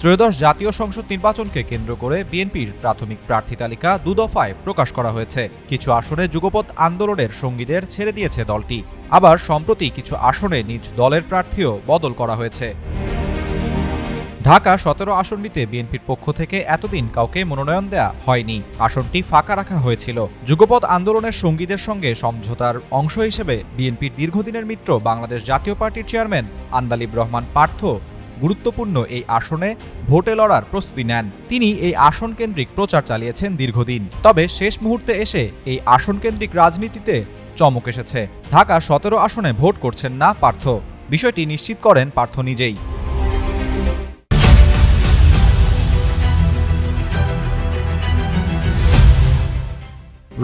ত্রয়োদশ জাতীয় সংসদ নির্বাচনকে কেন্দ্র করে বিএনপির প্রাথমিক প্রার্থী তালিকা দুদফায় প্রকাশ করা হয়েছে। কিছু আসনে যুগপৎ আন্দোলনের সঙ্গীদের ছেড়ে দিয়েছে দলটি, আবার সম্প্রতি কিছু আসনে নিজ দলের প্রার্থীও বদল করা হয়েছে। ঢাকা ১৭ আসনটিতে বিএনপির পক্ষ থেকে এতদিন কাউকে মনোনয়ন দেয়া হয়নি। আসনটি ফাঁকা রাখা হয়েছিল। যুগপৎ আন্দোলনের সঙ্গীদের সঙ্গে সমঝোতার অংশ হিসেবে বিএনপির দীর্ঘদিনের মিত্র বাংলাদেশ জাতীয় পার্টির চেয়ারম্যান আন্দালিব রহমান পার্থ গুরুত্বপূর্ণ এই আসনে ভোটে লড়ার প্রস্তুতি নেন। তিনি এই আসন কেন্দ্রিক প্রচার চালিয়েছেন দীর্ঘদিন। তবে শেষ মুহূর্তে এসে এই আসন কেন্দ্রিক রাজনীতিতে চমক এসেছে। ঢাকা ১৭ আসনে ভোট করছেন না পার্থ। বিষয়টি নিশ্চিত করেন পার্থ নিজেই।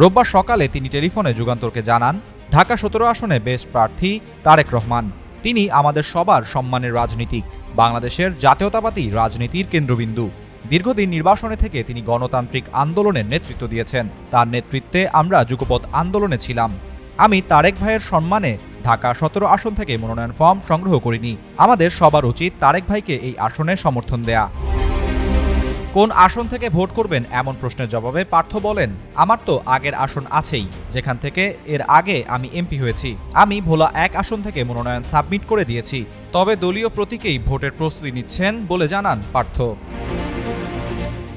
রোববার সকালে তিনি টেলিফোনে যুগান্তরকে জানান, ঢাকা ১৭ আসনে বেস্ট প্রার্থী তারেক রহমান। তিনি আমাদের সবার সম্মানের রাজনীতিক, বাংলাদেশের জাতীয়তাবাদী রাজনীতির কেন্দ্রবিন্দু। দীর্ঘদিন নির্বাসনে থেকে তিনি গণতান্ত্রিক আন্দোলনের নেতৃত্ব দিয়েছেন। তার নেতৃত্বে আমরা যুগপৎ আন্দোলনে ছিলাম। আমি তারেক ভাইয়ের সম্মানে ঢাকা ১৭ আসন থেকে মনোনয়ন ফর্ম সংগ্রহ করিনি। আমাদের সবার উচিত তারেক ভাইকে এই আসনে সমর্থন দেয়া। কোন আসন থেকে ভোট করবেন এমন প্রশ্নের জবাবে পার্থ বলেন, আমার তো আগের আসন আছেই, যেখান থেকে এর আগে আমি এমপি হয়েছি। আমি ভোলা ১ আসন থেকে মনোনয়ন সাবমিট করে দিয়েছি। তবে দলীয় প্রতীকেই ভোটের প্রস্তুতি নিচ্ছেন বলে জানান পার্থ।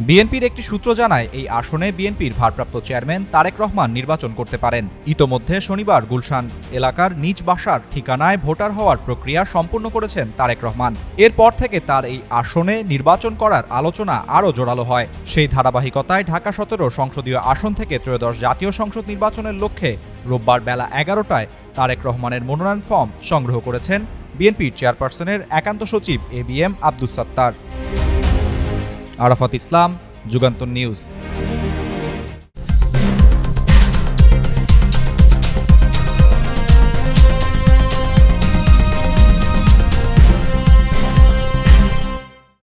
বিএনপির একটি সূত্র জানায়, এই আসনে বিএনপির ভারপ্রাপ্ত চেয়ারম্যান তারেক রহমান নির্বাচন করতে পারেন। ইতোমধ্যে শনিবার গুলশান এলাকার নিজ বাসার ঠিকানায় ভোটার হওয়ার প্রক্রিয়া সম্পূর্ণ করেছেন তারেক রহমান। এরপর থেকে তার এই আসনে নির্বাচন করার আলোচনা আরও জোরালো হয়। সেই ধারাবাহিকতায় ঢাকা ১৭ সংসদীয় আসন থেকে ত্রয়োদশ জাতীয় সংসদ নির্বাচনের লক্ষ্যে রোববার বেলা ১১টায় তারেক রহমানের মনোনয়ন ফর্ম সংগ্রহ করেছেন বিএনপির চেয়ারপারসনের একান্ত সচিব ABM আব্দুস সাত্তার। আরাফাত ইসলাম, যুগান্তর নিউজ।